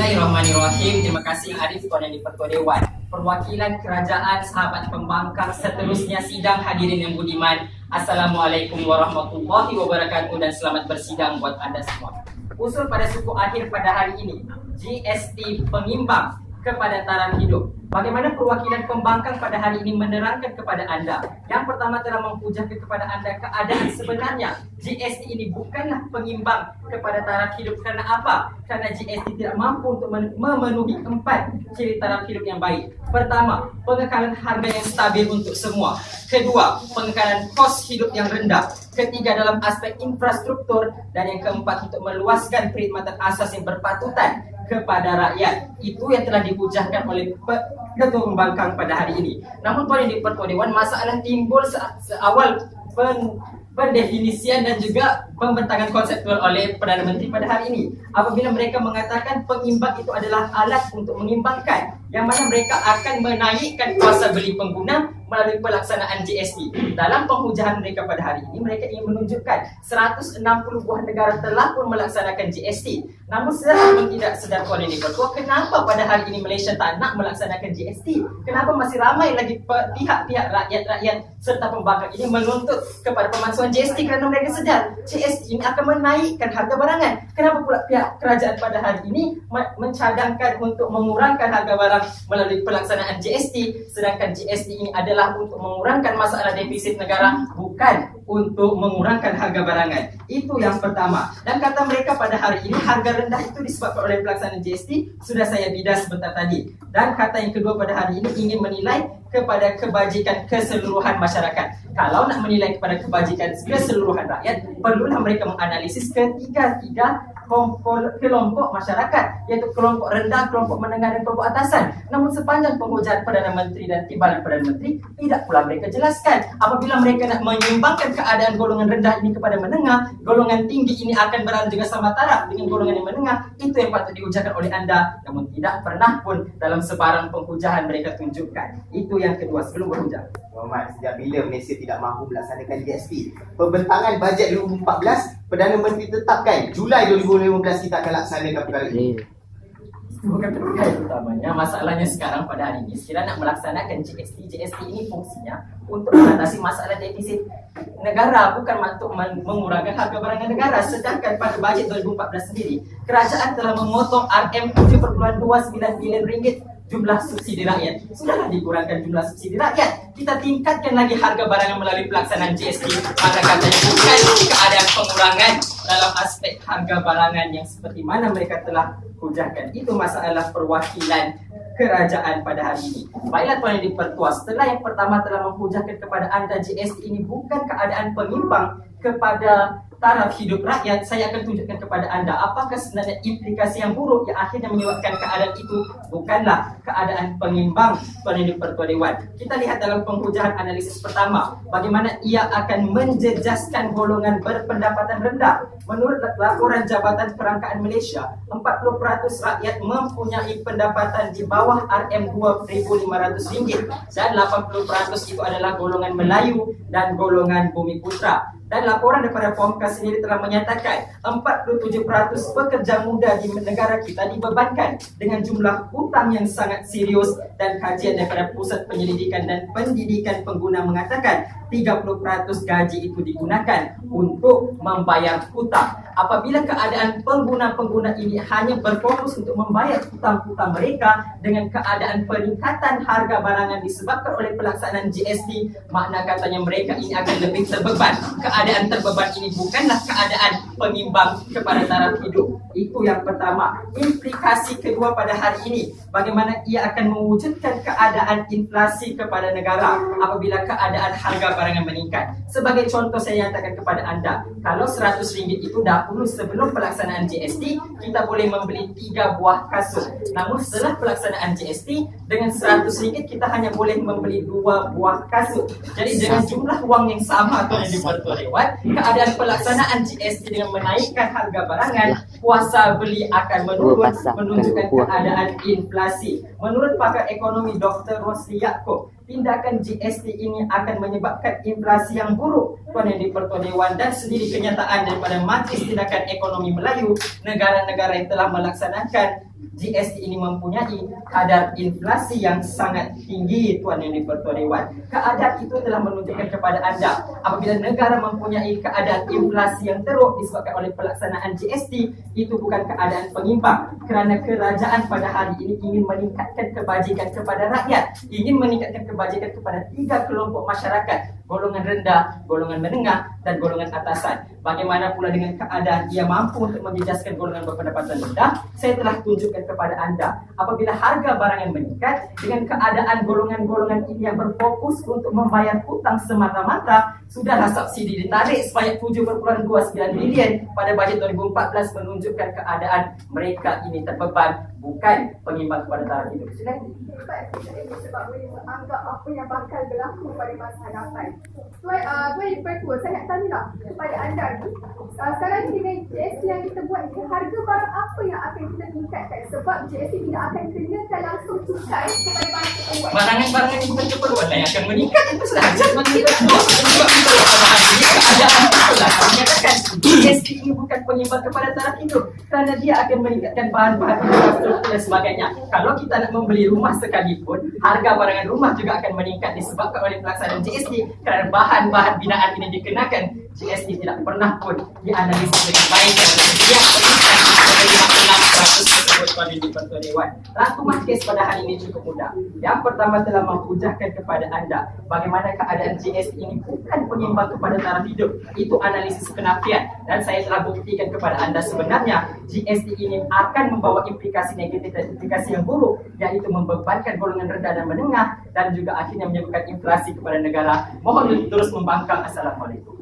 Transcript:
Bismillahirrahmanirrahim. Terima kasih Arif Tuan yang di-Pertua Dewan, perwakilan kerajaan, sahabat pembangkang, seterusnya sidang, hadirin yang budiman. Assalamualaikum warahmatullahi wabarakatuh dan selamat bersidang buat anda semua. Usul pada suku akhir pada hari ini, GST pengimbang kepada taraf hidup. Bagaimana perwakilan pembangkang pada hari ini menerangkan kepada anda? Yang pertama telah menghujahkan kepada anda keadaan sebenarnya GST ini bukanlah pengimbang kepada taraf hidup. Kerana apa? Kerana GST tidak mampu untuk memenuhi 4 ciri taraf hidup yang baik. Pertama, pengekalan harga yang stabil untuk semua. Kedua, pengekalan kos hidup yang rendah. Ketiga, dalam aspek infrastruktur. Dan yang keempat, untuk meluaskan perkhidmatan asas yang berpatutan kepada rakyat. Itu yang telah dihujahkan oleh Ketua Pembangkang pada hari ini. Namun Tuan yang di-Pertua Dewan, masalah timbul seawal pendefinisian dan juga pembentangan konseptual oleh Perdana Menteri pada hari ini. Apabila mereka mengatakan pengimbang itu adalah alat untuk mengimbangkan, yang mana mereka akan menaikkan kuasa beli pengguna melalui pelaksanaan GST. Dalam penghujahan mereka pada hari ini, mereka ingin menunjukkan 160 buah negara telah pun melaksanakan GST. Namun sedar atau tidak sedar Tuan yang di-Pertua, kenapa pada hari ini Malaysia tak nak melaksanakan GST? Kenapa masih ramai lagi pihak-pihak rakyat-rakyat serta pembangkang ini menuntut kepada pemalsuan GST? Kerana mereka sedar GST ini akan menaikkan harga barangan. Kenapa pula pihak kerajaan pada hari ini mencadangkan untuk mengurangkan harga barang melalui pelaksanaan GST, sedangkan GST ini adalah untuk mengurangkan masalah defisit negara, bukan untuk mengurangkan harga barangan. Itu yang pertama. Dan kata mereka pada hari ini harga rendah itu disebabkan oleh pelaksanaan GST, sudah saya bidas sebentar tadi. Dan kata yang kedua pada hari ini ingin menilai kepada kebajikan keseluruhan masyarakat. Kalau nak menilai kepada kebajikan keseluruhan rakyat, perlulah mereka menganalisis ketiga-tiga kelompok masyarakat, iaitu kelompok rendah, kelompok menengah dan kelompok atasan. Namun sepanjang penghujahan Perdana Menteri dan timbalan Perdana Menteri, tidak pula mereka jelaskan. Apabila mereka nak menyeimbangkan keadaan golongan rendah ini kepada menengah, golongan tinggi ini akan berada juga sama taraf dengan golongan yang menengah. Itu yang patut diujarkan oleh anda, namun tidak pernah pun dalam sebarang penghujahan mereka tunjukkan. Itu yang kedua sebelum berhujah. Muhammad, sejak bila Malaysia tidak mampu melaksanakan GST? Pembentangan bajet 2014, Perdana Menteri tetapkan Julai 2015 kita akan laksanakan perkara ini. Bukan terkait utamanya, masalahnya sekarang pada hari ini sekiranya nak melaksanakan GST ini fungsinya untuk mengatasi masalah defisit negara, bukan untuk mengurangkan harga barangan negara. Sedangkan pada bajet 2014 sendiri, kerajaan telah memotong RM7.29 bilion ringgit jumlah subsidi rakyat. Sudahlah dikurangkan jumlah subsidi rakyat, kita tingkatkan lagi harga barangan melalui pelaksanaan GST. Maka katanya bukan keadaan pengurangan dalam aspek harga barangan yang seperti mana mereka telah hujahkan. Itu masalah perwakilan kerajaan pada hari ini. Baiklah Tuan yang di-Pertua, setelah yang pertama telah menghujahkan kepada anda GST ini bukan keadaan pengimbang kepada taraf hidup rakyat, saya akan tunjukkan kepada anda apakah sebenarnya implikasi yang buruk yang akhirnya menyebabkan keadaan itu bukanlah keadaan pengimbang Tuan yang di-Pertua Dewan. Kita lihat dalam penghujahan analisis pertama, bagaimana ia akan menjejaskan golongan berpendapatan rendah. Menurut laporan Jabatan Perangkaan Malaysia, 40% rakyat mempunyai pendapatan di bawah RM2,500 dan 80% itu adalah golongan Melayu dan golongan Bumiputra. Dan laporan daripada POMKA sendiri telah menyatakan 47% pekerja muda di negara kita dibebankan dengan jumlah hutang yang sangat serius, dan kajian daripada Pusat Penyelidikan dan Pendidikan Pengguna mengatakan 30% gaji itu digunakan untuk membayar hutang. Apabila keadaan pengguna-pengguna ini hanya berfokus untuk membayar hutang-hutang mereka dengan keadaan peningkatan harga barangan disebabkan oleh pelaksanaan GST, makna katanya mereka ini akan lebih terbeban. Keadaan terbeban ini bukanlah keadaan pengimbang kepada taraf hidup. Itu yang pertama. Implikasi kedua pada hari ini, bagaimana ia akan mewujudkan keadaan inflasi kepada negara apabila keadaan harga barangan meningkat. Sebagai contoh saya nyatakan kepada anda, kalau RM100 itu dahulu sebelum pelaksanaan GST, kita boleh membeli 3 buah kasut. Namun setelah pelaksanaan GST, dengan RM100 kita hanya boleh membeli 2 buah kasut. Jadi dengan jumlah wang yang sama Tuan yang di-Pertua Dewan, keadaan pelaksanaan GST dengan menaikkan harga barangan, kuasa beli akan menurun, menunjukkan keadaan inflasi. Menurut pakar ekonomi Dr. Rosli Yaakob, tindakan GST ini akan menyebabkan inflasi yang buruk. Tuan yang di-Pertua Dewan, dan sendiri kenyataan daripada Majlis Tindakan Ekonomi Melayu, negara-negara yang telah melaksanakan GST ini mempunyai kadar inflasi yang sangat tinggi. Tuan yang di-Pertua Dewan, keadaan itu telah menunjukkan kepada anda apabila negara mempunyai keadaan inflasi yang teruk disebabkan oleh pelaksanaan GST, itu bukan keadaan pengimbang, kerana kerajaan pada hari ini ingin meningkatkan kebajikan kepada rakyat, ingin meningkatkan kebajikan kepada 3 kelompok masyarakat: golongan rendah, golongan menengah, dan golongan atasan. Bagaimana pula dengan keadaan ia mampu untuk menjejaskan golongan berpendapatan rendah? Saya telah tunjukkan kepada anda, apabila harga barang yang meningkat, dengan keadaan golongan-golongan ini yang berfokus untuk membayar hutang semata-mata, sudahlah subsidi ditarik sebanyak 7.29 bilion pada bajet 2014, menunjukkan keadaan mereka ini terbeban, bukan pengimbang kepada taraf hidup. Silakan. Sebab boleh menganggap apa yang bakal berlaku pada masa hadapan. Tuan di-Pertua, saya nak tanya lah kepada anda ni, sekarang ni dengan GST yang kita buat ni, harga barang apa yang akan kita tingkatkan? Sebab GST tidak akan kenakan langsung cukai kepada barang tersebut. Barangan-barangan yang bukan keperluan lah yang akan meningkat, itu sahaja. Sebab kita hari ini keadaan itulah menyatakan GST ini bukan pengimbang kepada taraf hidup, kerana dia akan meningkatkan bahan-bahan infrastruktur dan sebagainya. Kalau kita nak membeli rumah sekalipun, harga barangan rumah juga akan meningkat disebabkan oleh pelaksanaan GST, kerana bahan-bahan binaan ini dikenakan. GST tidak pernah pun dianalisis dengan baik dan dia meningkat dari 56% tersebut. Tuan yang di-Pertua Dewan, rangkuman kes pada hari ini cukup mudah. Yang pertama, telah menghujahkan kepada anda bagaimana keadaan GST ini bukan pengimbang kepada taraf hidup. Itu analisis penafian, dan saya telah buktikan kepada anda sebenarnya GST ini akan membawa implikasi negatif dan implikasi yang buruk, yaitu membebankan golongan rendah dan menengah, dan juga akhirnya menyebabkan inflasi kepada negara. Mohon terus membangkang. Assalamualaikum.